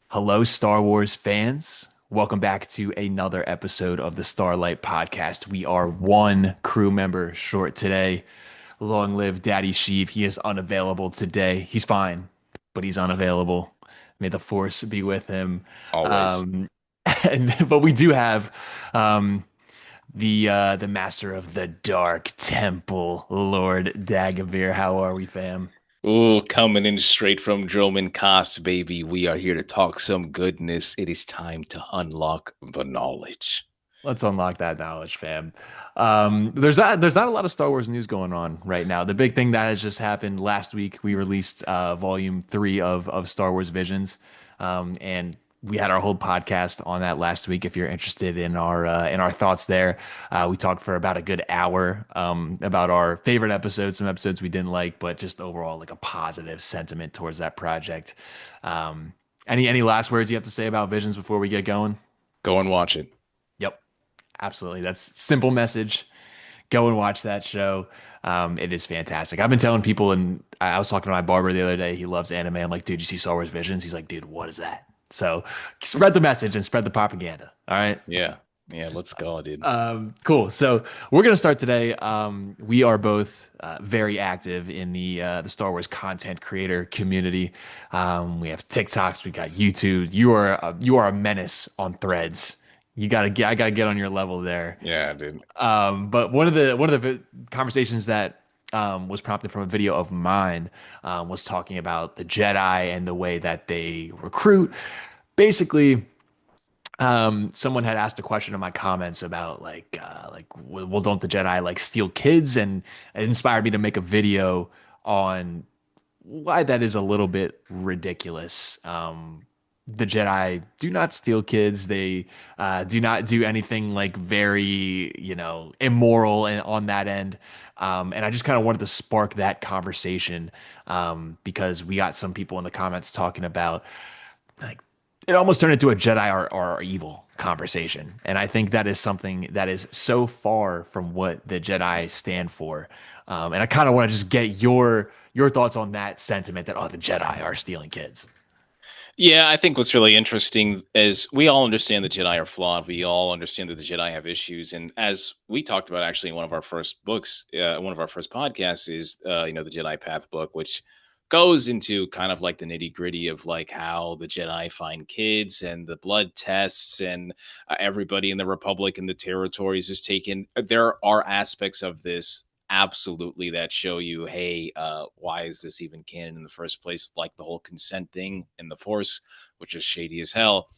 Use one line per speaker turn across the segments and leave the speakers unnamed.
Hello, Star Wars fans. Welcome back to another episode of the Starlight Podcast. We are one crew member short today. Long live Daddy Sheev. He is unavailable today. He's fine, but he's unavailable. May the Force be with him.
Always.
Um, but we do have um, the master of the Dark Temple, Lord Dagovere. How are we, fam?
Ooh, coming in straight from Droman Cast, baby. We are here to talk some goodness. It is time to unlock the knowledge.
Let's unlock that knowledge, fam. There's not a lot of Star Wars news going on right now. The big thing that has just happened last week, we released volume 3 of Star Wars Visions, and we had our whole podcast on that last week. If you're interested in our thoughts there, we talked for about a good hour about our favorite episodes, some episodes we didn't like, but just overall like a positive sentiment towards that project. Any last words you have to say about Visions before we get going?
Go and watch it.
Yep. Absolutely. That's simple message. Go and watch that show. It is fantastic. I've been telling people, and I was talking to my barber the other day. He loves anime. I'm like, dude, you see Star Wars Visions? He's like, dude, what is that? So spread the message and spread the propaganda. All right.
Yeah. Yeah, let's go, dude.
Cool. So we're gonna start today. We are both very active in the Star Wars content creator community. We have TikToks. We got YouTube. You are a menace on Threads. I gotta get on your level there.
Yeah, dude.
But one of the conversations that was prompted from a video of mine was talking about the Jedi and the way that they recruit. Basically, someone had asked a question in my comments about well, don't the Jedi like steal kids? And it inspired me to make a video on why that is a little bit ridiculous. The Jedi do not steal kids. They do not do anything like very, immoral and on that end. And I just kind of wanted to spark that conversation because we got some people in the comments talking about like it almost turned into a Jedi are evil conversation. And I think that is something that is so far from what the Jedi stand for. And I kind of want to just get your thoughts on that sentiment that the Jedi are stealing kids.
Yeah, I think what's really interesting is we all understand the Jedi are flawed. We all understand that the Jedi have issues. And as we talked about actually in one of our first books, one of our first podcasts is, the Jedi Path book, which goes into kind of like the nitty gritty of like how the Jedi find kids and the blood tests and everybody in the Republic and the territories is taken. There are aspects of this absolutely that show you, hey, why is this even canon in the first place? Like the whole consent thing in the Force, which is shady as hell.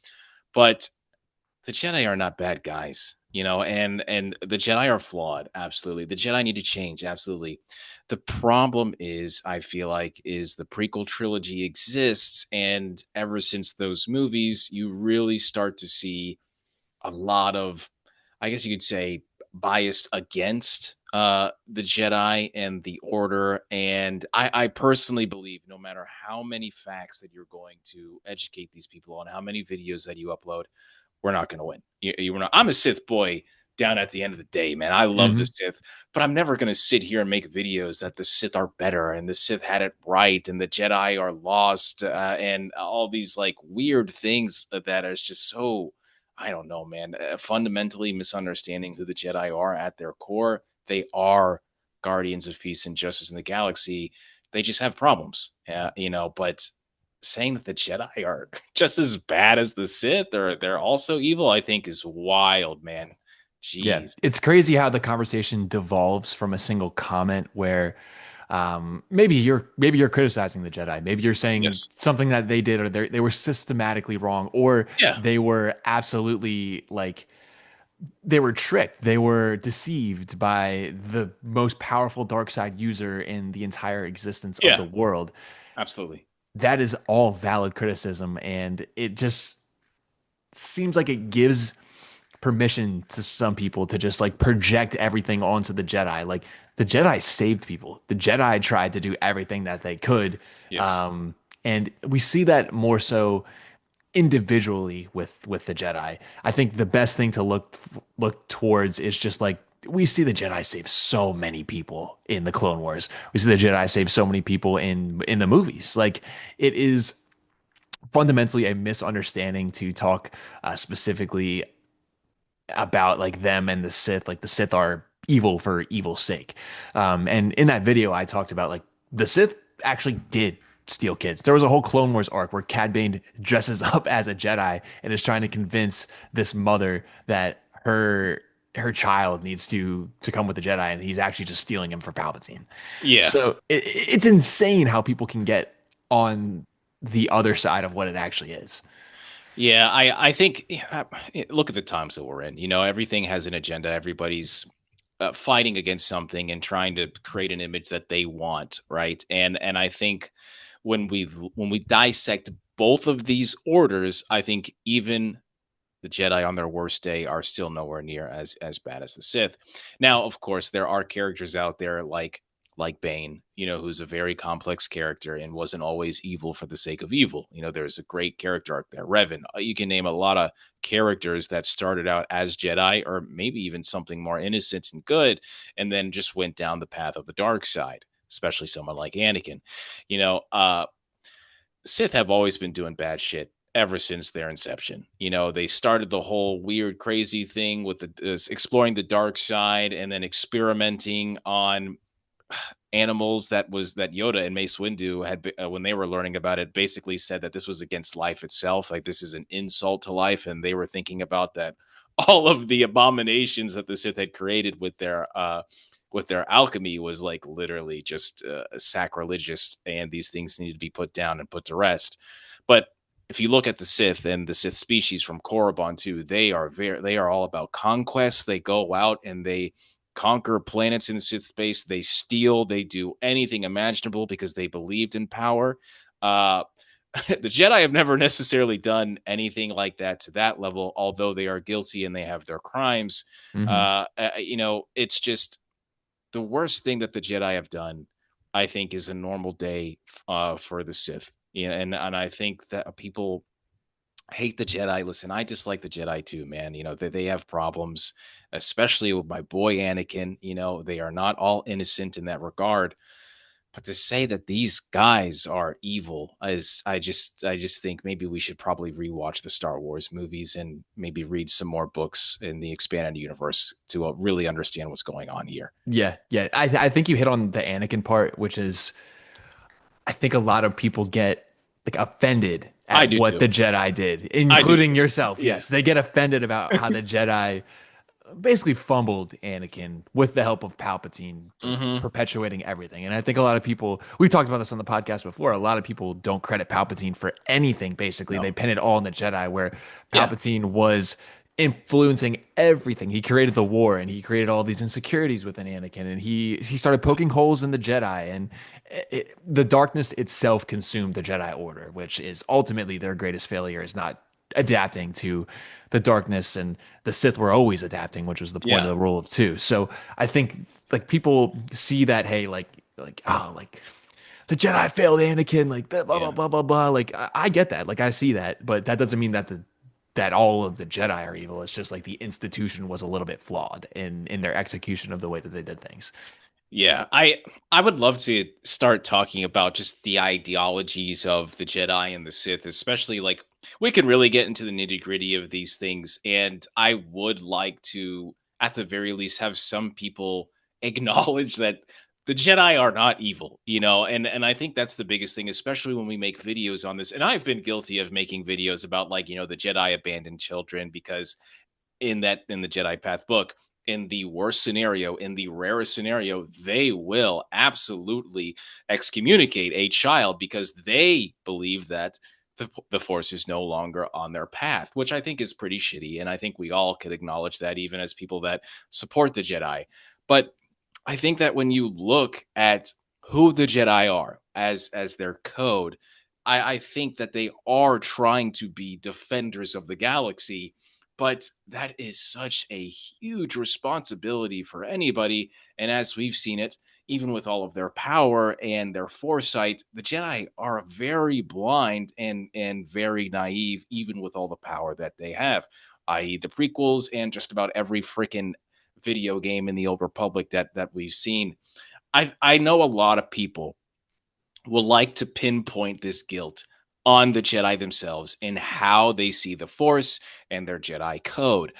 But the Jedi are not bad guys, and the Jedi are flawed. Absolutely. The Jedi need to change. Absolutely. The problem is, I feel like, is the prequel trilogy exists. And ever since those movies, you really start to see a lot of, I guess you could say, biased against the Jedi and the Order. And I personally believe no matter how many facts that you're going to educate these people on, how many videos that you upload, we're not going to win. You were not. I'm a Sith boy down at the end of the day, man. I love the
Hmm.
Sith, but I'm never going to sit here and make videos that the Sith are better and the Sith had it right and the Jedi are lost and all these like weird things that are just so, I don't know, man, fundamentally misunderstanding who the Jedi are at their core. They are guardians of peace and justice in the galaxy. They just have problems, but saying that the Jedi are just as bad as the Sith or they're also evil, I think is wild, man.
Yeah,
Jeez.
it's crazy how the conversation devolves from a single comment where maybe you're criticizing the Jedi. Maybe you're saying
Yes.
something that they did or they were systematically wrong, or
Yeah.
they were absolutely like they were tricked. They were deceived by the most powerful dark side user in the entire existence of
Yeah.
the world.
Absolutely.
That is all valid criticism, and it just seems like it gives permission to some people to just like project everything onto the Jedi. Like the Jedi saved people. The Jedi tried to do everything that they could.
Yes.
And we see that more so individually with the Jedi. I think the best thing to look towards is just like we see the Jedi save so many people in the Clone Wars. We see the Jedi save so many people in the movies. Like it is fundamentally a misunderstanding to talk specifically about like them and the Sith. Like the Sith are evil for evil's sake. And in that video, I talked about like the Sith actually did steal kids. There was a whole Clone Wars arc where Cad Bane dresses up as a Jedi and is trying to convince this mother that her child needs to come with the Jedi, and he's actually just stealing him for Palpatine.
Yeah.
So it's insane how people can get on the other side of what it actually is.
Yeah, I think look at the times that we're in. You know, everything has an agenda. Everybody's fighting against something and trying to create an image that they want, right? And I think when we dissect both of these orders, I think even the Jedi on their worst day are still nowhere near as bad as the Sith. Now, of course, there are characters out there like Bane, you know, who's a very complex character and wasn't always evil for the sake of evil. You know, there's a great character arc there. Revan, you can name a lot of characters that started out as Jedi or maybe even something more innocent and good, and then just went down the path of the dark side, especially someone like Anakin. You know, Sith have always been doing bad shit ever since their inception. You know, they started the whole weird, crazy thing with the exploring the dark side and then experimenting on animals that Yoda and Mace Windu had when they were learning about it basically said that this was against life itself, like this is an insult to life, and they were thinking about that all of the abominations that the Sith had created with their alchemy was like literally just sacrilegious, and these things needed to be put down and put to rest. But if you look at the Sith and the Sith species from Korriban too, they are all about conquest. They go out and they conquer planets in Sith space. They steal. They do anything imaginable because they believed in power. Uh, the Jedi have never necessarily done anything like that to that level, although they are guilty and they have their crimes.
Hmm.
You know, it's just the worst thing that the Jedi have done, I think, is a normal day for the Sith. Yeah, and I think that people hate the Jedi. Listen, I dislike the Jedi too, man. You know, they have problems, especially with my boy Anakin. You know, they are not all innocent in that regard. But to say that these guys are evil is I just think maybe we should probably rewatch the Star Wars movies and maybe read some more books in the expanded universe to really understand what's going on here.
Yeah, yeah. I think you hit on the Anakin part, which is I think a lot of people get like offended
I
at
do
what
too.
the Jedi did,
I do
including
too.
yourself.
Yeah.
Yes, they get offended about how the Jedi basically fumbled Anakin with the help of Palpatine, like
Hmm.
perpetuating everything. And I think a lot of people, we've talked about this on the podcast before, a lot of people don't credit Palpatine for anything, basically.
No.
They pin it all on the Jedi, where
Yeah.
Palpatine was influencing everything. He created the war and he created all these insecurities within Anakin, and he started poking holes in the Jedi, and the darkness itself consumed the Jedi Order, which is ultimately their greatest failure, is not adapting to the darkness, and the Sith were always adapting, which was the point of
Yeah.
the rule of two. So I think like people see that, hey, like oh like the Jedi failed Anakin, like that, blah blah
Yeah.
blah blah blah. Like I get that, like I see that, but that doesn't mean that that all of the Jedi are evil. It's just like the institution was a little bit flawed in their execution of the way that they did things.
Yeah, I would love to start talking about just the ideologies of the Jedi and the Sith, especially like we can really get into the nitty-gritty of these things. And I would like to, at the very least, have some people acknowledge that the Jedi are not evil, you know, and I think that's the biggest thing, especially when we make videos on this. And I've been guilty of making videos about like, you know, the Jedi abandoned children because in the Jedi Path book, in the worst scenario, in the rarest scenario, they will absolutely excommunicate a child because they believe that the Force is no longer on their path, which I think is pretty shitty. And I think we all could acknowledge that, even as people that support the Jedi. But I think that when you look at who the Jedi are as their code, I think that they are trying to be defenders of the galaxy, but that is such a huge responsibility for anybody. And as we've seen it, even with all of their power and their foresight, the Jedi are very blind and very naive, even with all the power that they have, i.e., the prequels and just about every freaking video game in the Old Republic that we've seen. I know a lot of people will like to pinpoint this guilt on the Jedi themselves and how they see the Force and their Jedi code.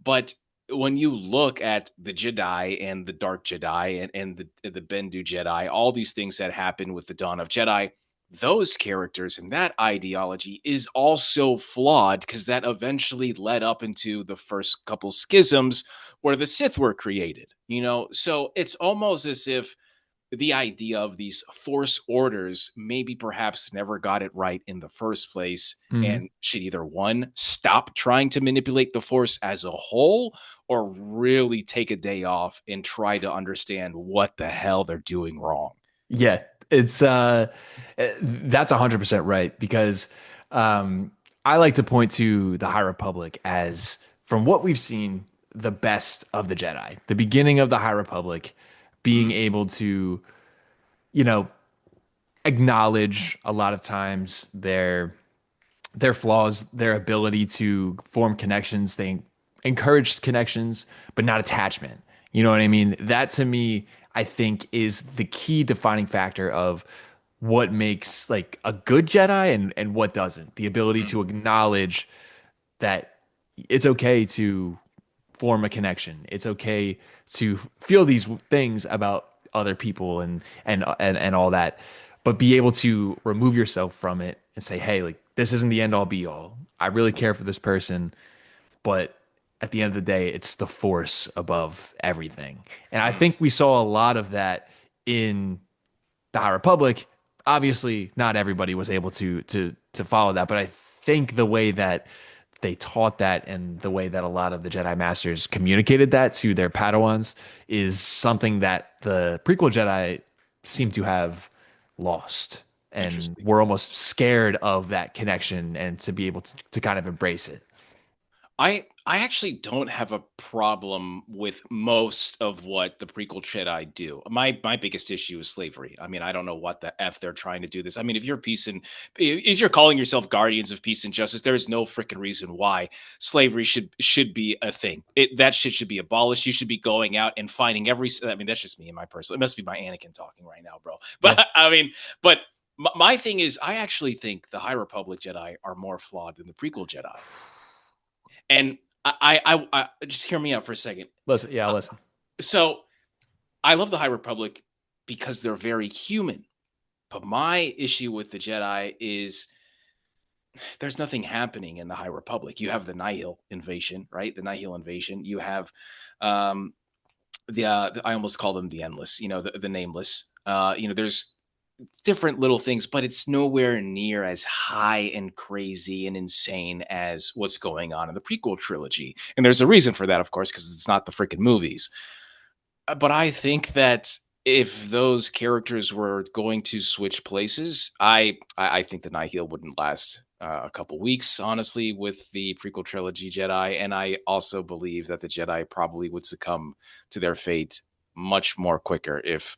But when you look at the Jedi and the Dark Jedi and the Bendu Jedi, all these things that happen with the Dawn of Jedi, those characters and that ideology is also flawed because that eventually led up into the first couple schisms where the Sith were created. So it's almost as if the idea of these force orders maybe perhaps never got it right in the first place
Mhm.
and should either one stop trying to manipulate the force as a whole or really take a day off and try to understand what the hell they're doing wrong.
Yeah, it's that's 100% right because um I like to point to the High Republic as from what we've seen the best of the Jedi. The beginning of the High Republic being
Mhm.
able to, you know, acknowledge a lot of times their flaws, their ability to form connections. They encourage connections, but not attachment. You know what I mean? That to me, I think is the key defining factor of what makes like a good Jedi and what doesn't. The ability
Mhm.
to acknowledge that it's okay to form a connection. It's okay to feel these things about other people and all that, but be able to remove yourself from it and say, "Hey, like this isn't the end all be all. I really care for this person, but at the end of the day, it's the force above everything." And I
Mhm.
think we saw a lot of that in the High Republic. Obviously, not everybody was able to follow that, but I think the way that they taught that and the way that a lot of the Jedi Masters communicated that to their Padawans is something that the prequel Jedi seem to have lost. And
Interesting.
we're almost scared of that connection and to be able to kind of embrace it.
I actually don't have a problem with most of what the prequel Jedi do. My biggest issue is slavery. I mean, I don't know what the f they're trying to do this. I mean, if you're peace and if you're calling yourself guardians of peace and justice, there is no freaking reason why slavery should be a thing. That shit should be abolished. You should be going out and finding every. I mean, that's just me and my personal. It must be my Anakin talking right now, bro.
Yeah.
But I mean, but my thing is, I actually think the High Republic Jedi are more flawed than the prequel Jedi. And I just hear me out for a second.
Listen, yeah,
Uh,
listen.
So I love the High Republic because they're very human. But my issue with the Jedi is there's nothing happening in the High Republic. You have the Nihil invasion, right? The Nihil invasion. You have um, I almost call them the Endless. The Nameless. There's different little things, but it's nowhere near as high and crazy and insane as what's going on in the prequel trilogy. And there's a reason for that, of course, because it's not the freaking movies. But I think that if those characters were going to switch places, I think the Nihil wouldn't last a couple weeks, honestly, with the prequel trilogy Jedi. And I also believe that the Jedi probably would succumb to their fate much more quicker if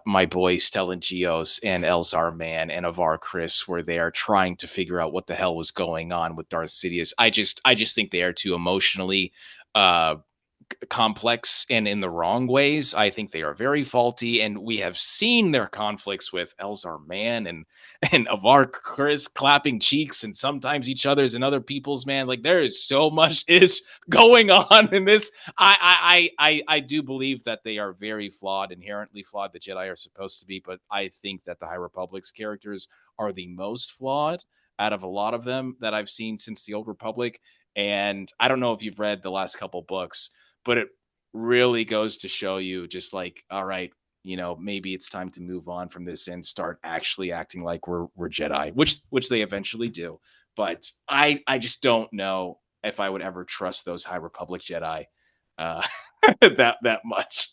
my boys Stellan Geos and Elzar Man and Avar Chris were there trying to figure out what the hell was going on with Darth Sidious. I just think they are too emotionally uh, complex and in the wrong ways. I think they are very faulty, and we have seen their conflicts with Elzar Man and Avar Chris clapping cheeks and sometimes each other's and other people's. Man, like there is so much is going on in this. I do believe that they are very flawed, inherently flawed. The Jedi are supposed to be, but I think that the High Republic's characters are the most flawed out of a lot of them that I've seen since the Old Republic. And I don't know if you've read the last couple books, but it really goes to show you just like, all right, maybe it's time to move on from this and start actually acting like we're Jedi, which they eventually do. But I just don't know if I would ever trust those High Republic Jedi uh, that much.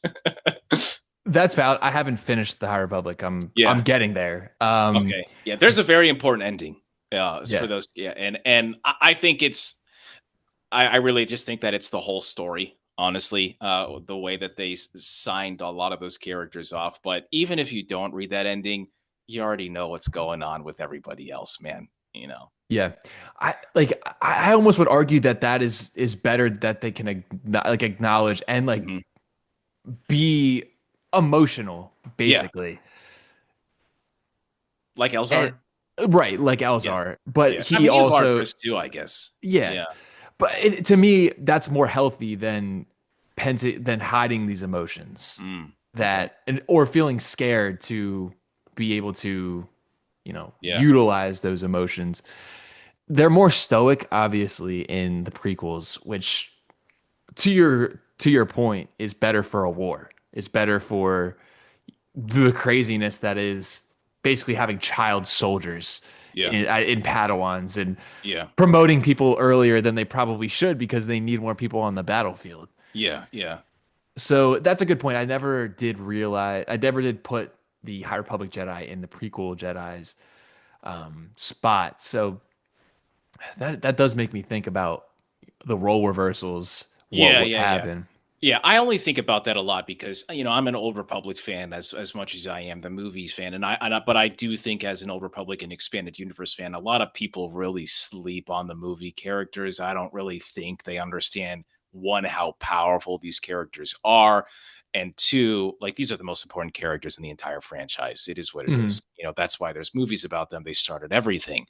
That's valid. I haven't finished the High Republic. I'm
Yeah.
getting there.
Okay. Yeah. There's a very important ending. For
Yeah.
those. Yeah. And I think I really just think that it's the whole story, honestly, the way that they signed a lot of those characters off. But even if you don't read that ending, you already know what's going on with everybody else, man.
Yeah. I almost would argue that that is better that they can like acknowledge and like
Hmm.
be emotional
Yeah,
basically.
like
And
Elzar.
right, like
Yeah.
Elzar, but
Yeah. I
he
mean, you are
also,
Chris too, I guess.
yeah.
Yeah.
But to me, that's more healthy than than hiding these emotions
Okay.
that and or feeling scared to be able to,
Yeah.
utilize those emotions. They're more stoic, obviously, in the prequels, which to your point is better for a war. It's better for the craziness that is basically having child soldiers
Yeah.
in Padawans and
Yeah.
promoting people earlier than they probably should because they need more people on the battlefield.
Yeah. Yeah.
So that's a good point. I never did put the High Republic Jedi in the prequel Jedi's spot. So that does make me think about the role reversals, what
Yeah.
would
Yeah. Yeah.
happen.
Yeah, I only think about that a lot because I'm an Old Republic fan as much as I am the movies fan, but I do think as an Old Republic and expanded universe fan, a lot of people really sleep on the movie characters. I don't really think they understand one how powerful these characters are, and two, like these are the most important characters in the entire franchise. It is what it
Mhm.
is. That's why there's movies about them. They started everything.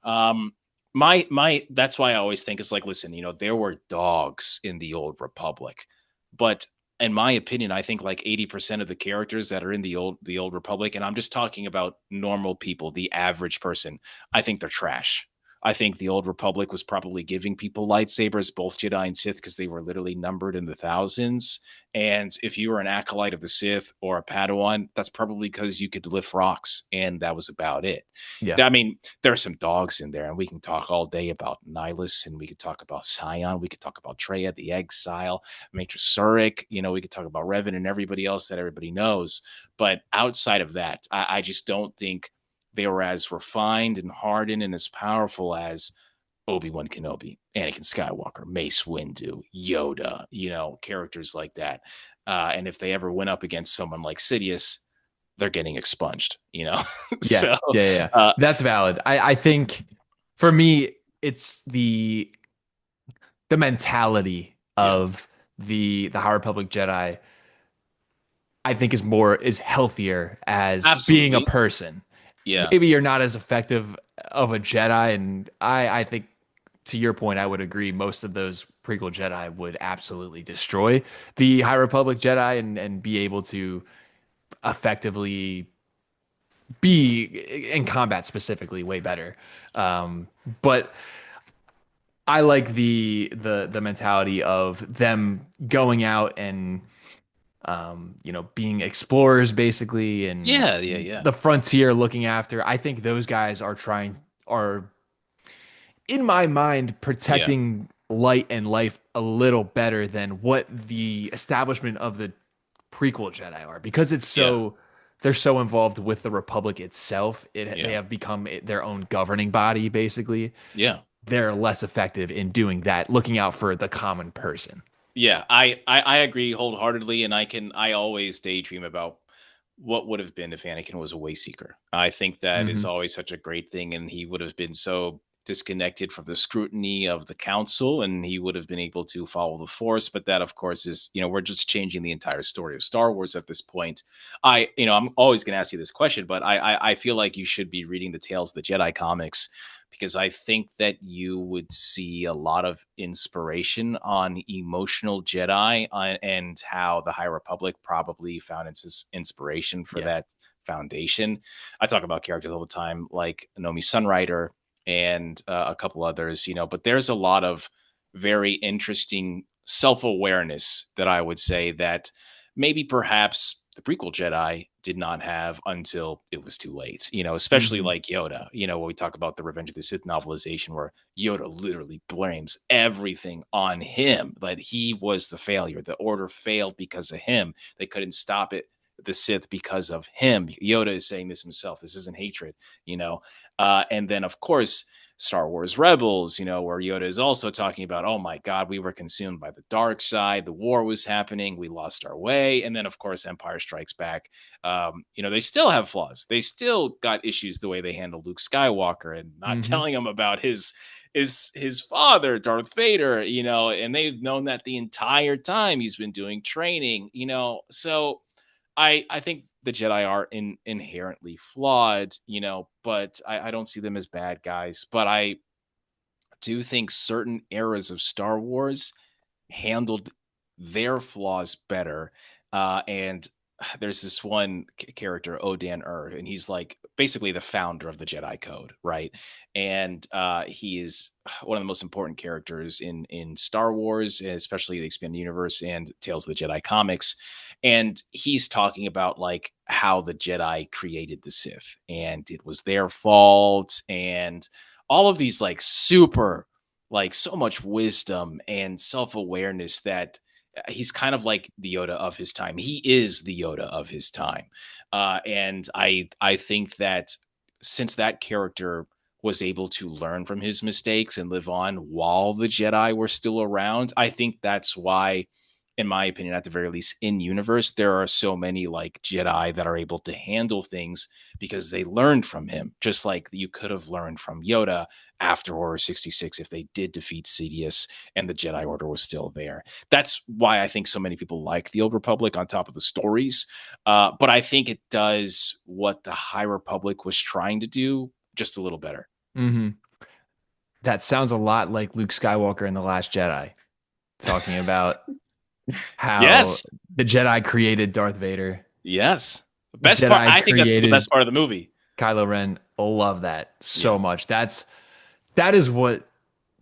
Um, my that's why I always think it's like, listen, there were dogs in the Old Republic, but in my opinion, I think like 80% of the characters that are in the old Republic, and I'm just talking about normal people, the average person, I think they're trash. I think the old Republic was probably giving people lightsabers, both Jedi and Sith, because they were literally numbered in the thousands. And if you were an acolyte of the Sith or a Padawan, that's probably because you could lift rocks, and that was about it.
Yeah.
I mean, there are some dogs in there, and we can talk all day about Nihilus, and we could talk about Scion, we could talk about Treya, the Exile, Matrix Surik, we could talk about Revan and everybody else that everybody knows. But outside of that, I just don't think they were as refined and hardened and as powerful as Obi-Wan Kenobi, Anakin Skywalker, Mace Windu, Yoda, characters like that. And if they ever went up against someone like Sidious, they're getting expunged.
Yeah.
So,
Yeah. Yeah. Yeah.
uh,
That's valid. I think for me, it's the mentality
yeah,
of the High Republic Jedi, I think is healthier as being a
absolutely.
person.
Yeah.
Maybe you're not as effective of a Jedi, and I think to your point, I would agree. Most of those prequel Jedi would absolutely destroy the High Republic Jedi and be able to effectively be in combat specifically way better. But I like the mentality of them going out and being explorers basically and
Yeah. Yeah. Yeah.
the frontier looking after. I think those guys are in my mind
Yeah.
protecting light and life a little better than what the establishment of the prequel Jedi are because
Yeah.
they're so involved with the Republic itself. They
Yeah.
have become their own governing body basically.
Yeah.
They're less effective in doing that, looking out for the common person.
Yeah, I agree wholeheartedly, and I always daydream about what would have been if Anakin was a way seeker. I think that is
Hmm.
always such a great thing, and he would have been so disconnected from the scrutiny of the council, and he would have been able to follow the Force. But that, of course, is we're just changing the entire story of Star Wars at this point. I'm always going to ask you this question, but I feel like you should be reading the Tales of the Jedi comics because I think that you would see a lot of inspiration on emotional Jedi and how the High Republic probably found its inspiration for
Yeah.
that foundation. I talk about characters all the time, like Nomi Sunrider and a couple others, but there's a lot of very interesting self awareness that I would say that maybe perhaps the prequel Jedi did not have until it was too late, especially
Hmm.
like Yoda, when we talk about the Revenge of the Sith novelization, where Yoda literally blames everything on him, that he was the failure. The order failed because of him. They couldn't stop it, the Sith, because of him. Yoda is saying this himself. This isn't hatred, you know. And then, of course, Star Wars Rebels, where Yoda is also talking about, oh my God, we were consumed by the dark side. The war was happening. We lost our way. And then, of course, Empire Strikes Back. They still have flaws. They still got issues the way they handle Luke Skywalker and not
Hmm.
telling him about his father, Darth Vader, and they've known that the entire time he's been doing training, So I think the Jedi are inherently flawed, but I don't see them as bad guys. But I do think certain eras of Star Wars handled their flaws better. And there's this one character, Odan and he's like basically the founder of the Jedi Code, right? And he is one of the most important characters in Star Wars, especially the expanded universe and Tales of the Jedi comics. And he's talking about like how the Jedi created the Sith, and it was their fault, and all of these like super like so much wisdom and self-awareness that he's kind of like the Yoda of his time. He is the Yoda of his time. And I think that since that character was able to learn from his mistakes and live on while the Jedi were still around, I think that's why, in my opinion, at the very least in universe, there are so many like Jedi that are able to handle things because they learned from him, just like you could have learned from Yoda after Order 66 if they did defeat Sidious and the Jedi Order was still there. That's why I think so many people like the Old Republic on top of the stories. But I think it does what the High Republic was trying to do just a little better.
Mm-hmm. That sounds a lot like Luke Skywalker in The Last Jedi, talking about how
Yes.
the Jedi created Darth Vader.
Yes. The
The
best part,
Jedi
I think that's the
created
best part of the movie.
Kylo Ren. Love that
Yeah.
so much. That is what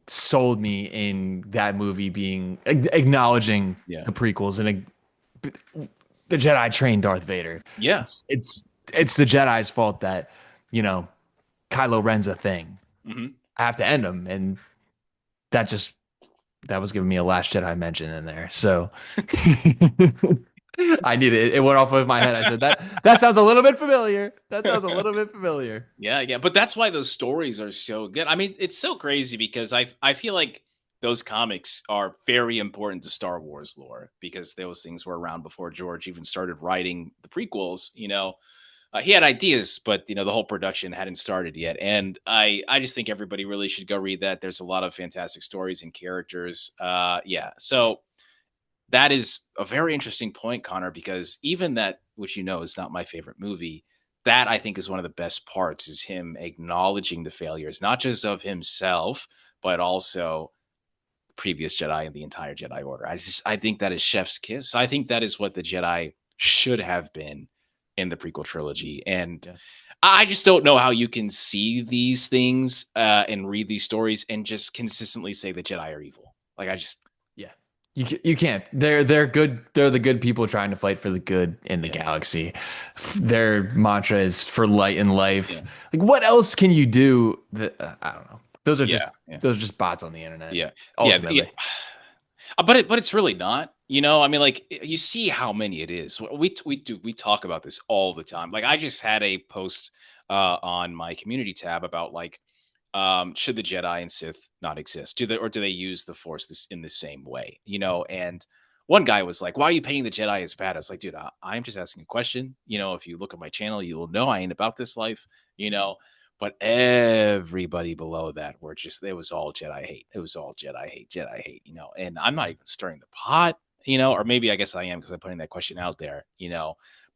sold me in that movie, being acknowledging
Yeah.
the prequels and the Jedi trained Darth Vader.
Yeah.
It's the Jedi's fault that, you know, Kylo Ren's a thing.
Hmm.
I have to end him, and that just that was giving me a Last Jedi mention in there. So I needed it. It went off of my head. I said that sounds a little bit familiar. That sounds a little bit familiar.
Yeah, yeah, but that's why those stories are so good. I mean, it's so crazy because I feel like those comics are very important to Star Wars lore because those things were around before George even started writing the prequels. He had ideas, but the whole production hadn't started yet. And I just think everybody really should go read that. There's a lot of fantastic stories and characters. Yeah, so that is a very interesting point, Connor, because even that, which is not my favorite movie, that I think is one of the best parts is him acknowledging the failures, not just of himself, but also previous Jedi and the entire Jedi Order. I think that is chef's kiss. I think that is what the Jedi should have been in the prequel trilogy. And
Yeah.
I just don't know how you can see these things and read these stories and just consistently say the Jedi are evil. Like
Yeah. You can't. They're good. They're the good people trying to fight for the good in the
yeah,
galaxy. Their mantra is for light and life.
yeah,
Like, what else can you do? I don't know.
yeah, yeah.
Those are just bots on the internet.
Yeah. Yeah, yeah.
Ultimately.
But it's really not. I mean, like you see how many it is. We talk about this all the time. Like I just had a post on my community tab about like should the Jedi and Sith not exist? Do they use the Force in the same way? And one guy was like, "Why are you painting the Jedi as bad?" I was like, "Dude, I'm just asking a question. If you look at my channel, you will know I ain't about this life. You know." But everybody below that were just, it was all Jedi hate. It was all Jedi hate, and I'm not even stirring the pot, or maybe I guess I am because I'm putting that question out there.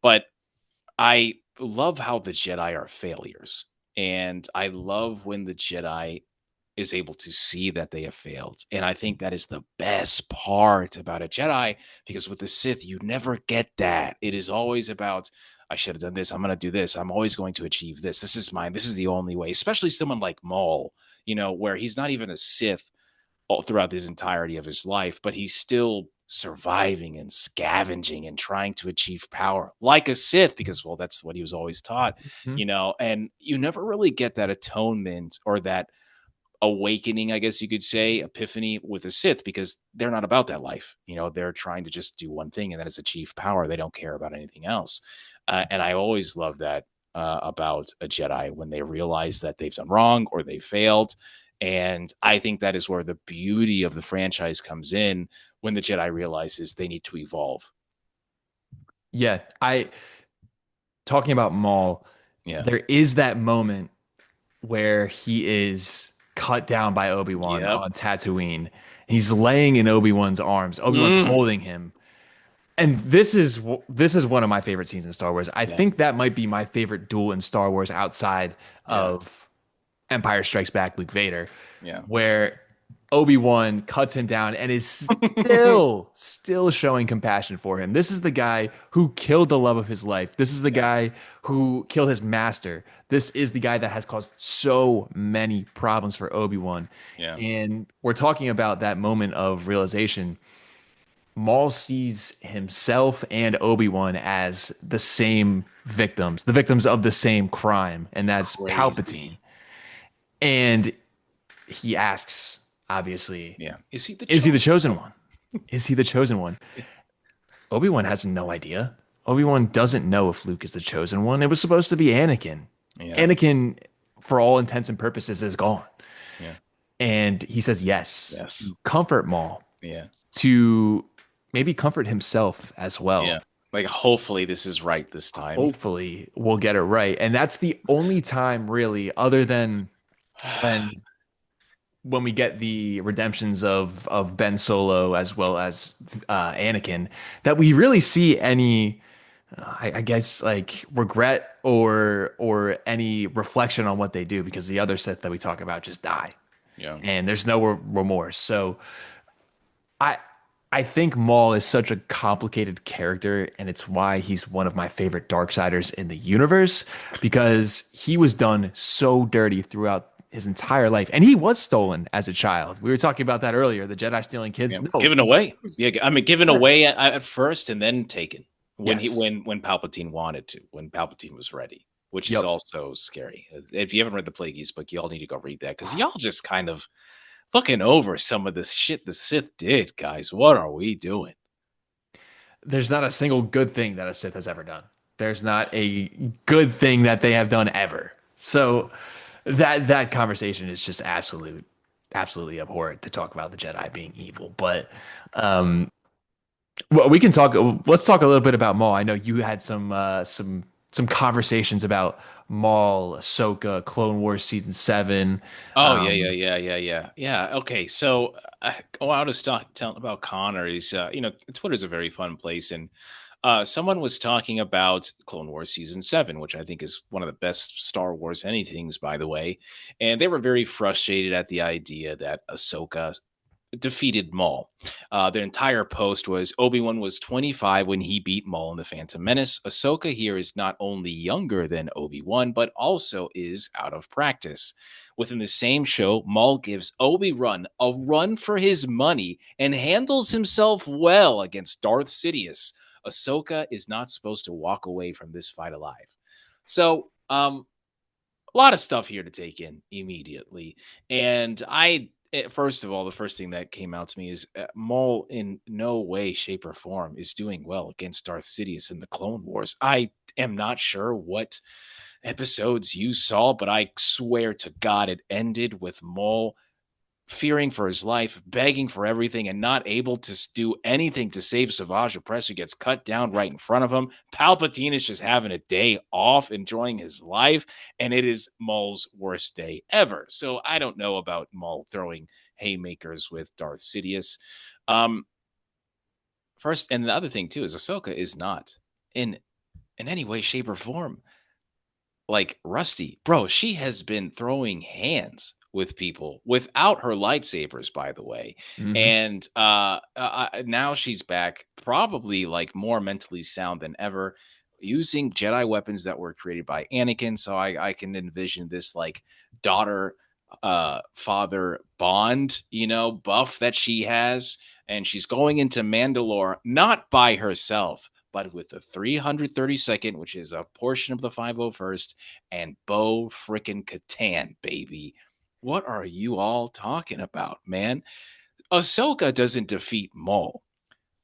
But I love how the Jedi are failures. And I love when the Jedi is able to see that they have failed. And I think that is the best part about a Jedi because with the Sith, you never get that. It is always about, I should have done this. I'm going to do this. I'm always going to achieve this. This is mine. This is the only way, especially someone like Maul, where he's not even a Sith all throughout his entirety of his life, but he's still surviving and scavenging and trying to achieve power like a Sith because, well, that's what he was always taught,
Mhm.
and you never really get that atonement or that awakening, I guess you could say, epiphany with a Sith because they're not about that life. They're trying to just do one thing, and that is achieve power. They don't care about anything else. And I always love that about a Jedi when they realize that they've done wrong or they failed. And I think that is where the beauty of the franchise comes in when the Jedi realizes they need to evolve.
Yeah. Talking about Maul,
Yeah.
there is that moment where he is cut down by Obi-Wan
Yep.
on Tatooine. He's laying in Obi-Wan's arms. Obi-Wan's
Mm.
holding him. And this is one of my favorite scenes in Star Wars. I
Yeah,
think that might be my favorite duel in Star Wars outside
yeah,
of Empire Strikes Back, Luke Vader,
yeah.
where Obi-Wan cuts him down and is still showing compassion for him. This is the guy who killed the love of his life. This is the
Yeah,
guy who killed his master. This is the guy that has caused so many problems for Obi-Wan.
yeah.
And we're talking about that moment of realization. Maul sees himself and Obi-Wan as the same victims, the victims of the same crime, and that's
Crazy.
Palpatine. And he asks, obviously,
Yeah. Is he the
is he the
chosen
chosen
one?
one? Is he the chosen one? Obi-Wan has no idea. Obi-Wan doesn't know if Luke is the chosen one. It was supposed to be Anakin.
Yeah,
Anakin, for all intents and purposes, is gone.
yeah,
And he says yes
yes,
to comfort Maul,
yeah,
to maybe comfort himself as
yeah.
well.
Like, hopefully this is right this time.
Hopefully, we'll get it right. And that's the only time, really, other than when we get the redemptions of Ben Solo as well as Anakin, that we really see any, I guess, like regret or any reflection on what they do, because the other Sith that we talk about just die
Yeah,
and there's no remorse. So I I think Maul is such a complicated character, and it's why he's one of my favorite Darksiders in the universe, because he was done so dirty throughout his entire life, and he was stolen as a child. We were talking about that earlier. The Jedi stealing
yeah.
kids. No,
Given away. Yeah, I mean, given
yeah,
away at first and then taken when he
yes,
when Palpatine wanted to, when Palpatine was ready, which is
yep.
also scary. If you haven't read the Plagueis book, you all need to go read that because y'all just kind of fucking over some of this shit the Sith did, guys. What are we doing?
There's not a single good thing that a Sith has ever done. There's not a good thing that they have done ever. So that conversation is just absolutely abhorrent to talk about the Jedi being evil. But well, we can talk. Let's talk a little bit about Maul. I know you had some conversations about Maul, Ahsoka, Clone Wars season 7.
Oh yeah, yeah,
Um,
yeah, yeah, yeah, yeah. Okay, so I was telling about Connor. Is Twitter's a very fun place, and someone was talking about Clone Wars season 7, which I think is one of the best Star Wars anythings, by the way. And they were very frustrated at the idea that Ahsoka defeated Maul. Their entire post was Obi-Wan was 25 when he beat Maul in The Phantom Menace. Ahsoka here is not only younger than Obi-Wan, but also is out of practice. Within the same show, Maul gives Obi-Wan a run for his money and handles himself well against Darth Sidious. Ahsoka is not supposed to walk away from this fight alive. So, a lot of stuff here to take in immediately. And first of all, the first thing that came out to me is Maul in no way, shape, or form is doing well against Darth Sidious in the Clone Wars. I am not sure what episodes you saw, but I swear to God, it ended with Maul fearing for his life, begging for everything, and not able to do anything to save Savage Opress, who gets cut down right in front of him. Palpatine is just having a day off, enjoying his life, and it is Maul's worst day ever. So I don't know about Maul throwing haymakers with Darth Sidious. Um, First, and the other thing too is Ahsoka is not in any way, shape, or form like Rusty, bro, she has been throwing hands with people without her lightsabers, by the way.
mhm.
And now she's back, probably like more mentally sound than ever, using Jedi weapons that were created by Anakin. So I can envision this like daughter father bond, buff that she has. And she's going into Mandalore not by herself, but with the 332nd, which is a portion of the 501st, and Bo frickin' Katan, baby. What are you all talking about, man? Ahsoka doesn't defeat Maul.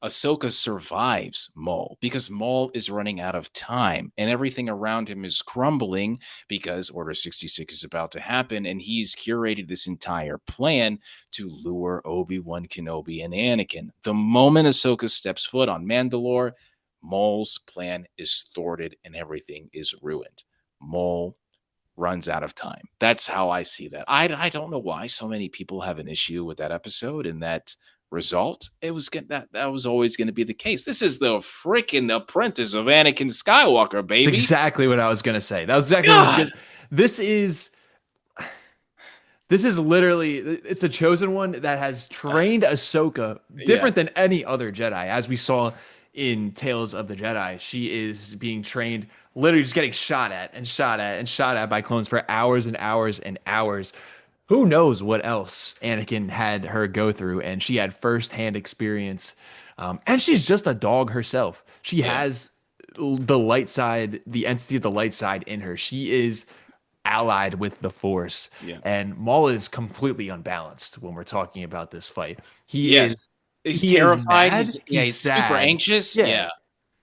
Ahsoka survives Maul because Maul is running out of time and everything around him is crumbling because Order 66 is about to happen. And he's curated this entire plan to lure Obi-Wan Kenobi and Anakin. The moment Ahsoka steps foot on Mandalore, Maul's plan is thwarted and everything is ruined. Maul runs out of time. That's how I see that. I don't know why so many people have an issue with that episode and that result, it was that was always going to be the case. This is the freaking apprentice of Anakin Skywalker,
It's
baby.
exactly what I was gonna say. That was exactly what I was
God.
gonna. This is this is literally it's a chosen one that has trained Ahsoka
Yeah.
different than any other Jedi. As we saw in Tales of the Jedi, she is being trained literally just getting shot at and shot at and shot at by clones for hours and hours and hours. Who knows what else Anakin had her go through, and she had firsthand experience. And she's just a dog herself. She
Yeah.
has the light side, the entity of the light side in her. She is allied with the Force,
Yeah.
and Maul is completely unbalanced when we're talking about this fight. He is
Yes. He's
he is
terrified.
mad, he's
He's super
sad.
anxious.
Yeah,
Yeah.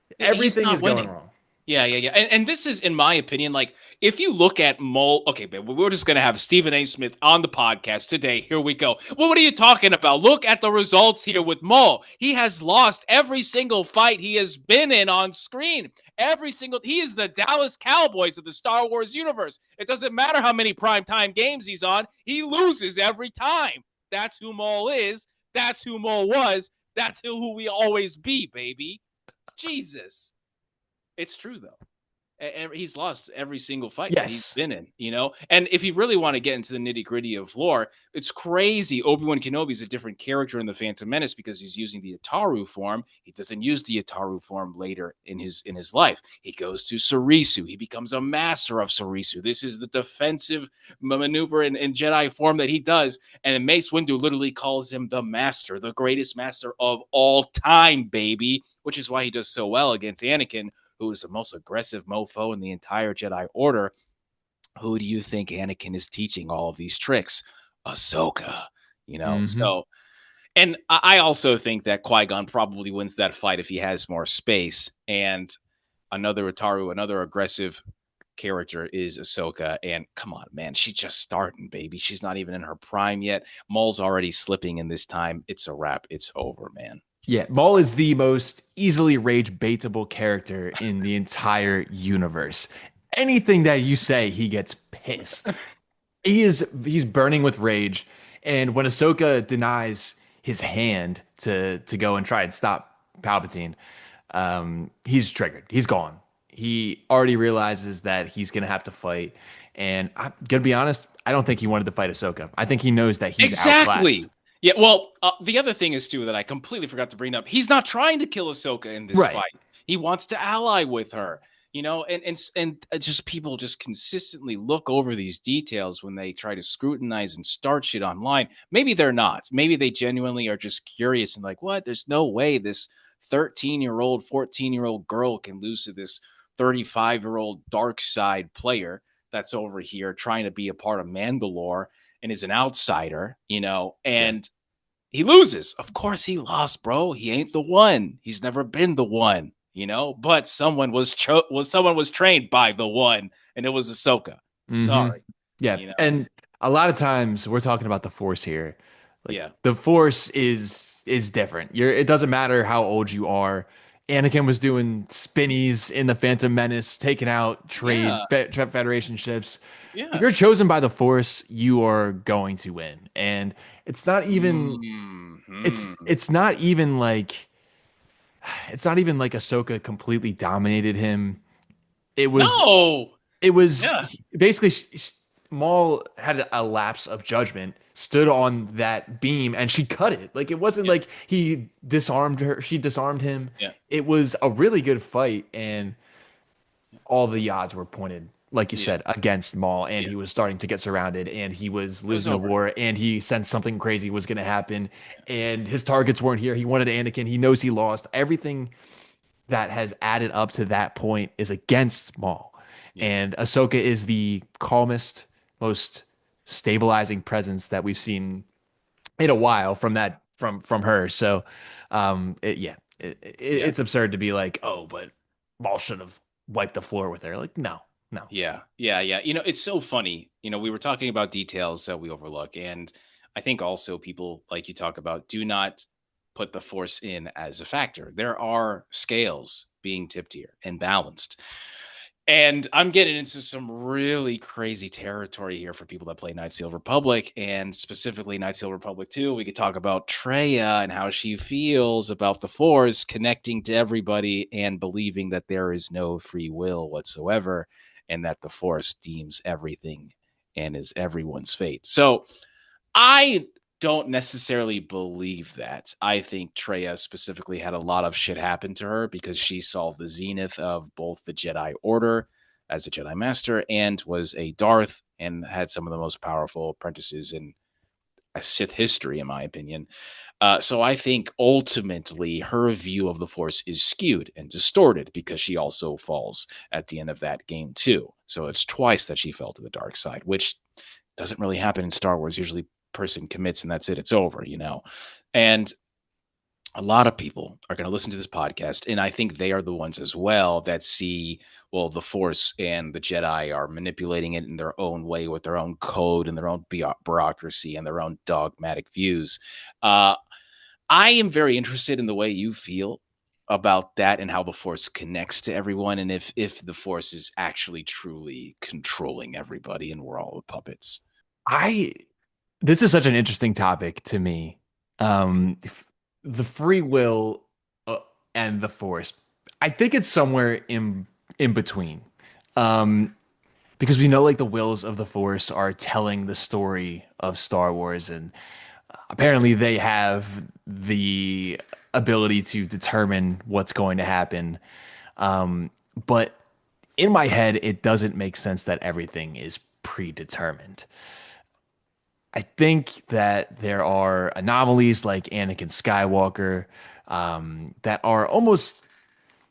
He's
everything
not
is going
winning.
wrong.
Yeah, yeah, yeah. And this is, in my opinion, like if you look at Maul, okay, but we're just gonna have Stephen A. Smith on the podcast today. Here we go. Well, what are you talking about? Look at the results here with Maul. He has lost every single fight he has been in on screen. He is the Dallas Cowboys of the Star Wars universe. It doesn't matter how many primetime games he's on, he loses every time. That's who Maul is. That's who Maul was. That's who we always be, baby. Jesus. It's true though. He's lost every single fight that he's
Yes.
been in, you know? And if you really want to get into the nitty gritty of lore, it's crazy. Obi-Wan Kenobi is a different character in the Phantom Menace because he's using the Ataru form. He doesn't use the Ataru form later in his life. He goes to Sarisu. He becomes a master of Sarisu. This is the defensive maneuver in Jedi form that he does. And Mace Windu literally calls him the master, the greatest master of all time, baby, which is why he does so well against Anakin, who is the most aggressive mofo in the entire Jedi Order. Who do you think Anakin is teaching all of these tricks? Ahsoka, you know?
Hmm.
So, and I also think that Qui-Gon probably wins that fight if he has more space. And another Ataru, another aggressive character is Ahsoka. And come on, man, she's just starting, baby. She's not even in her prime yet. Maul's already slipping in this time. It's a wrap. It's over, man.
Yeah, Maul is the most easily rage baitable character in the entire universe. Anything that you say, he gets pissed. He's burning with rage, and when Ahsoka denies his hand to go and try and stop Palpatine, he's triggered. He's gone. He already realizes that he's gonna have to fight, and I'm gonna be honest. I don't think he wanted to fight Ahsoka. I think he knows that he's outclassed.
Exactly. Yeah, well, the other thing is too that I completely forgot to bring up. He's not trying to kill Ahsoka in this
Right.
fight. He wants to ally with her. You know, and just people just consistently look over these details when they try to scrutinize and start shit online. Maybe they're not. Maybe they genuinely are just curious and like, what? There's no way this 13-year-old, 14-year-old girl can lose to this 35-year-old dark side player that's over here trying to be a part of Mandalore and is an outsider, you know,
Yeah.
and he loses. Of course he lost, bro. He ain't the one. He's never been the one, you know, but someone was trained by the one, and it was Ahsoka.
Hmm.
Sorry,
Yeah.
you know.
And a lot of times we're talking about the Force here. Like
Yeah.
the Force is different. It doesn't matter how old you are. Anakin was doing spinnies in the Phantom Menace, taking out
Yeah.
Federation ships. If
Yeah.
you're chosen by the Force, you are going to win. And it's not even
Hmm.
it's not even like Ahsoka completely dominated him. It was
No.
it was
Yeah.
basically Maul had a lapse of judgment, stood on that beam, and she cut it. Like it wasn't
Yeah.
like he disarmed her, she disarmed him.
Yeah.
It was a really good fight, and all the odds were pointed, like you
Yeah.
said, against Maul, and
Yeah.
he was starting to get surrounded, and he was
It was
losing the
over.
war, and he sensed something crazy was going to happen, and his targets weren't here. He wanted Anakin. He knows he lost. Everything that has added up to that point is against Maul.
Yeah.
And Ahsoka is the calmest, most stabilizing presence that we've seen in a while from her. So, yeah,
Yeah.
it's absurd to be like, oh, but Maul should have wiped the floor with her. Like, no, no.
Yeah, yeah, yeah. You know, it's so funny. You know, we were talking about details that we overlook. And I think also people, like you talk about, do not put the force in as a factor. There are scales being tipped here and balanced. And I'm getting into some really crazy territory here for people that play Knights of the Old Republic, and specifically Knights of the Old Republic 2. We could talk about Treya and how she feels about the Force connecting to everybody and believing that there is no free will whatsoever, and that the Force deems everything and is everyone's fate. So I don't necessarily believe that. I think Treya specifically had a lot of shit happen to her because she saw the zenith of both the Jedi Order as a Jedi Master and was a Darth and had some of the most powerful apprentices in Sith history, in my opinion. So I think ultimately her view of the Force is skewed and distorted because she also falls at the end of that game too. So it's twice that she fell to the dark side, which doesn't really happen in Star Wars. Usually person commits and that's it. It's over. And a lot of people are going to listen to this podcast, and I think they are the ones as well that see, well, the Force and the Jedi are manipulating it in their own way with their own code and their own bureaucracy and their own dogmatic views. Uh, I am very interested in the way you feel about that and how the Force connects to everyone, and if the Force is actually truly controlling everybody and we're all puppets.
I This is such an interesting topic to me. The free will uh, and the force. I think it's somewhere in between. Um, because we know like the wills of the force are telling the story of Star Wars, and apparently they have the ability to determine what's going to happen. But in my head, it doesn't make sense that everything is predetermined. I think that there are anomalies like Anakin Skywalker that are almost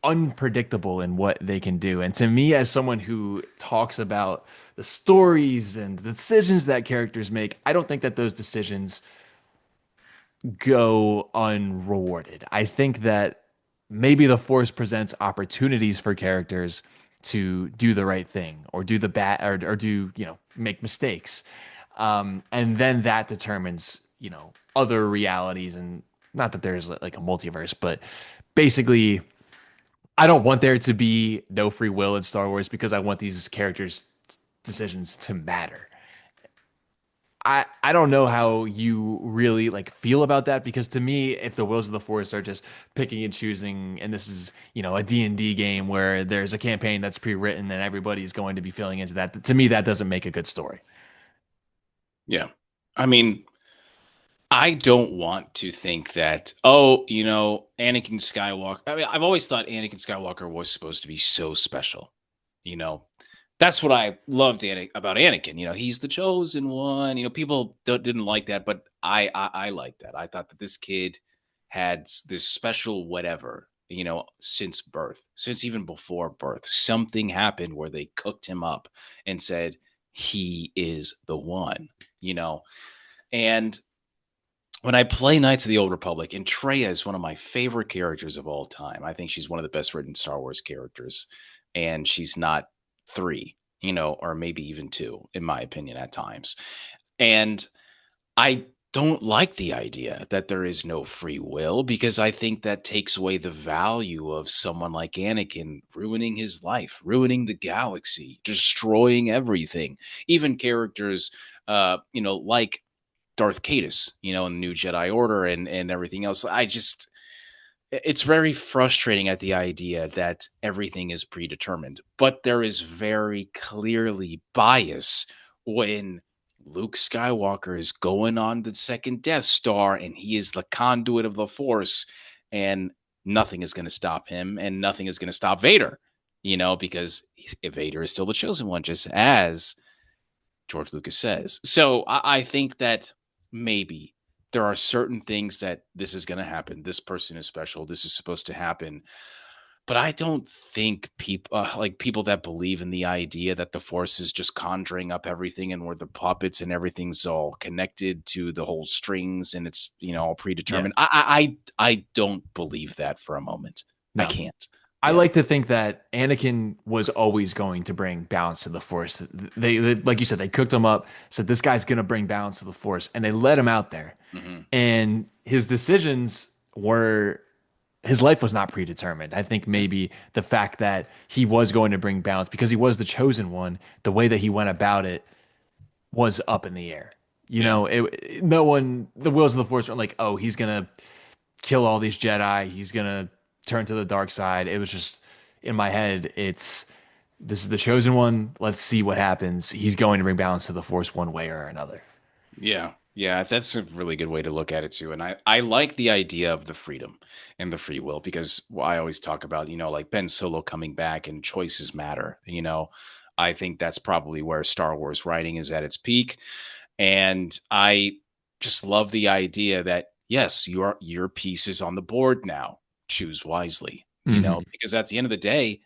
unpredictable in what they can do. And to me, as someone who talks about the stories and the decisions that characters make, I don't think that those decisions go unrewarded. I think that maybe the Force presents opportunities for characters to do the right thing or do the bad or do, make mistakes. And then that determines, other realities. And not that there's like a multiverse, but basically, I don't want there to be no free will in Star Wars because I want these characters' decisions to matter. I don't know how you really like feel about that because to me, if the wills of the force are just picking and choosing, and this is, a D&D game where there's a campaign that's pre-written and everybody's going to be filling into that, to me, that doesn't make a good story.
Yeah. I mean, I don't want to think that, oh, Anakin Skywalker. I mean, I've always thought Anakin Skywalker was supposed to be so special. You know, that's what I loved about Anakin. He's the chosen one. People didn't like that, but I liked that. I thought that this kid had this special whatever, since birth, since even before birth. Something happened where they cooked him up and said, he is the one, and when I play Knights of the Old Republic, and Treya is one of my favorite characters of all time. I think she's one of the best written Star Wars characters, and she's not three, or maybe even two, in my opinion, at times. And I don't like the idea that there is no free will because I think that takes away the value of someone like Anakin ruining his life, ruining the galaxy, destroying everything. Even characters, like Darth Caedus, in the New Jedi Order and everything else. It's very frustrating at the idea that everything is predetermined, but there is very clearly bias when Luke Skywalker is going on the second Death Star and he is the conduit of the Force, and nothing is going to stop him and nothing is going to stop Vader, because Vader is still the chosen one, just as George Lucas says. So I think that maybe there are certain things that this is going to happen. This person is special. This is supposed to happen. But I don't think people that believe in the idea that the Force is just conjuring up everything and we're the puppets and everything's all connected to the whole strings and it's all
Yeah.
predetermined. I don't believe that for a moment. I
No.
can't.
I
Yeah.
like to think that Anakin was always going to bring balance to the Force. Like you said, they cooked him up, said this guy's going to bring balance to the Force, and they let him out there.
Hmm.
And his decisions were his life was not predetermined. I think
Yeah.
maybe the fact that he was going to bring balance because he was the chosen one, the way that he went about it was up in the air.
Yeah.
No one, the wheels of the force weren't like, oh, he's gonna kill all these Jedi. He's gonna turn to the dark side. It was just in my head. This is the chosen one. Let's see what happens. He's going to bring balance to the force one way or another.
Yeah. Yeah, that's a really good way to look at it too. And I like the idea of the freedom and the free will because I always talk about, like Ben Solo coming back and choices matter. I think that's probably where Star Wars writing is at its peak. And I just love the idea that yes, your piece is on the board now. Choose wisely,
Hmm.
because at the end of the day,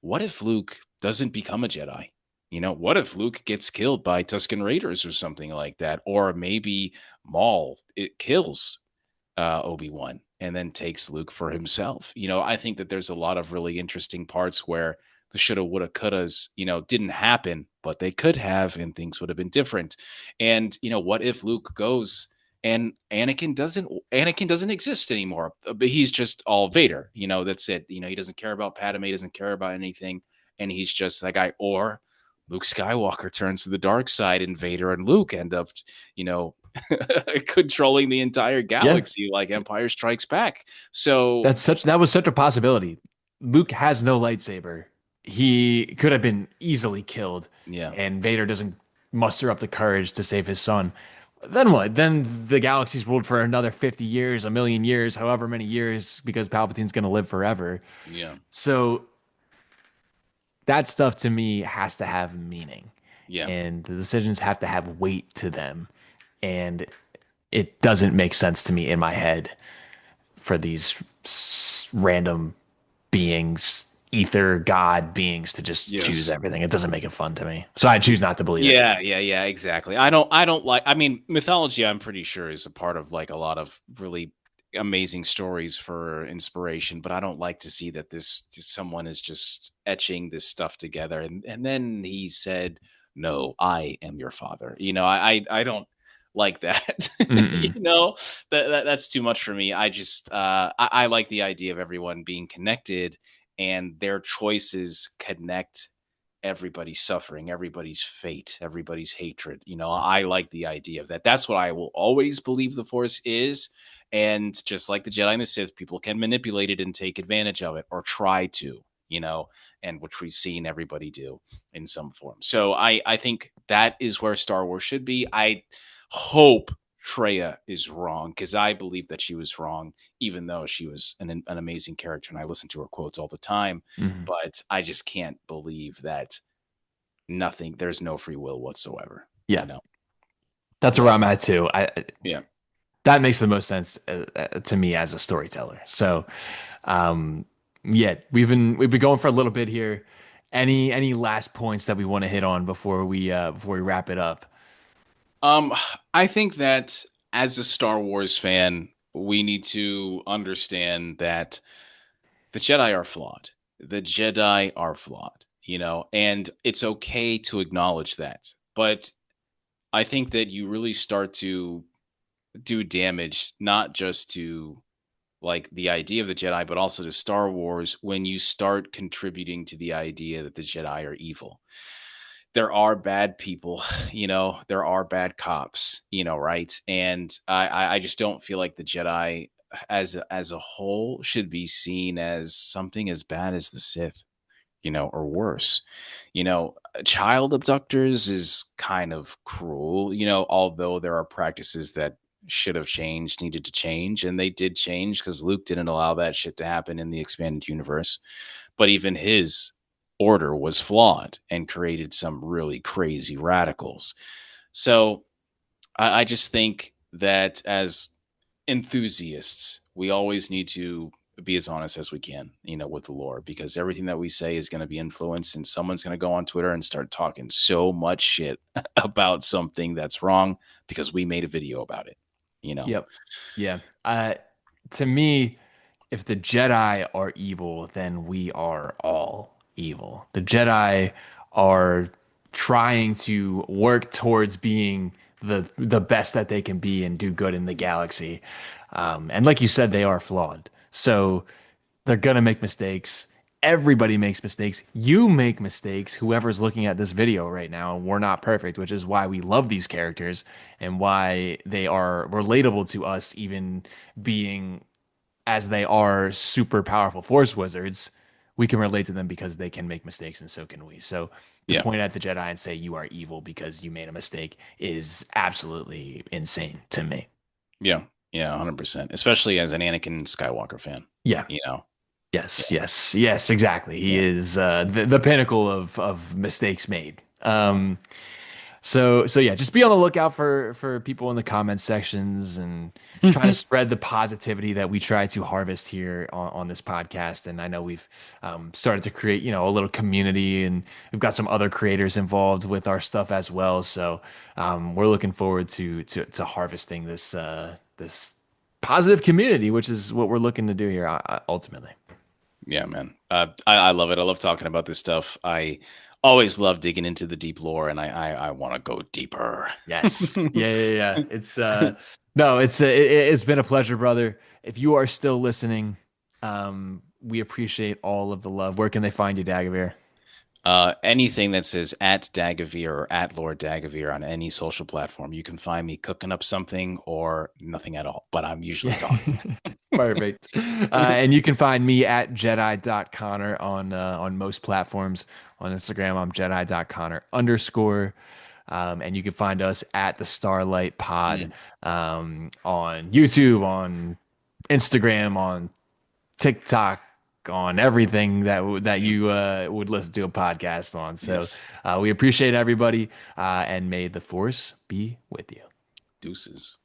what if Luke doesn't become a Jedi? What if Luke gets killed by Tusken Raiders or something like that? Or maybe Maul it kills Obi-Wan and then takes Luke for himself. I think that there's a lot of really interesting parts where the shoulda, woulda, couldas, didn't happen, but they could have, and things would have been different. And what if Luke goes and Anakin doesn't exist anymore, but he's just all Vader. That's it. He doesn't care about Padme, doesn't care about anything, and he's just that guy. Or Luke Skywalker turns to the dark side, and Vader and Luke end up, you know, controlling the entire
Yeah,
galaxy like Empire Strikes Back. So
that was such a possibility. Luke has no lightsaber. He could have been easily killed,
yeah,
and Vader doesn't muster up the courage to save his son. Then what? Then the galaxy's ruled for another 50 years, a million years, however many years, because Palpatine's going to live forever.
yeah,
So that stuff to me has to have meaning,
yeah,
and the decisions have to have weight to them. And it doesn't make sense to me in my head for these random beings, ether god beings, to just choose
yes.
everything. It doesn't make it fun to me. So I choose not to believe it.
Yeah, yeah, yeah, exactly. I don't like, I mean, mythology I'm pretty sure is a part of like a lot of really amazing stories for inspiration, but I don't like to see that this someone is just etching this stuff together and then he said, "No, I am your father." I don't like that.
Mm-mm.
That's too much for me. I like the idea of everyone being connected and their choices connect everybody's suffering, everybody's fate, everybody's hatred. I like the idea of that. That's what I will always believe the Force is. And just like the Jedi and the Sith, people can manipulate it and take advantage of it or try to, and which we've seen everybody do in some form. So I think that is where Star Wars should be. I hope Treya is wrong because I believe that she was wrong, even though she was an amazing character and I listen to her quotes all the time.
Hmm.
But I just can't believe that there's no free will whatsoever, you
Yeah,
know?
that's where I'm at too.
Yeah.
That makes the most sense to me as a storyteller. So, um, yeah, we've been going for a little bit here. Any last points that we want to hit on before we wrap it up?
Um, I think that as a Star Wars fan, we need to understand that the Jedi are flawed. The Jedi are flawed, and it's okay to acknowledge that. But I think that you really start to do damage, not just to like the idea of the Jedi, but also to Star Wars when you start contributing to the idea that the Jedi are evil. There are bad people, there are bad cops, right? And I just don't feel like the Jedi as a whole should be seen as something as bad as the Sith, or worse. Child abductors is kind of cruel, although there are practices that should have changed, needed to change, and they did change because Luke didn't allow that shit to happen in the expanded universe. But even his order was flawed and created some really crazy radicals. So I just think that as enthusiasts, we always need to be as honest as we can, with the lore, because everything that we say is going to be influenced, and someone's going to go on Twitter and start talking so much shit about something that's wrong because we made a video about it, you know?
Yep. Yeah. To me, if the Jedi are evil, then we are all evil. The Jedi are trying to work towards being the best that they can be and do good in the galaxy. And like you said, they are flawed. So they're gonna make mistakes. Everybody makes mistakes. You make mistakes. Whoever's looking at this video right now, we're not perfect, which is why we love these characters and why they are relatable to us, even being as they are super powerful force wizards. We can relate to them because they can make mistakes, and so can we. So to
Yeah.
point at the Jedi and say you are evil because you made a mistake is absolutely insane to me.
Yeah. Yeah. 100%. Especially as an Anakin Skywalker fan.
Yeah.
You know.
Yes,
Yeah.
yes, yes, exactly. He
Yeah.
is the pinnacle of mistakes made. So yeah, just be on the lookout for people in the comment sections and try to spread the positivity that we try to harvest here on this podcast. And I know we've started to create, a little community, and we've got some other creators involved with our stuff as well. So we're looking forward to harvesting this positive community, which is what we're looking to do here ultimately.
Yeah, man. I love it. I love talking about this stuff. I always love digging into the deep lore, and I want to go deeper.
Yes. Yeah, yeah, yeah. It's no, it's been a pleasure, brother. If you are still listening, we appreciate all of the love. Where can they find you, Dagovere?
Anything that says at Dagovere or at Lord Dagovere on any social platform, you can find me cooking up something or nothing at all. But I'm usually
Yeah.
talking.
Perfect. And you can find me at Jedi.Connor on most platforms. On Instagram, I'm Jedi.Connor _. And you can find us at the Starlight Pod
Mm,
on YouTube, on Instagram, on TikTok, on everything that
mm.
you would listen to a podcast on. So
Yes.
we appreciate everybody, and may the force be with you.
Deuces.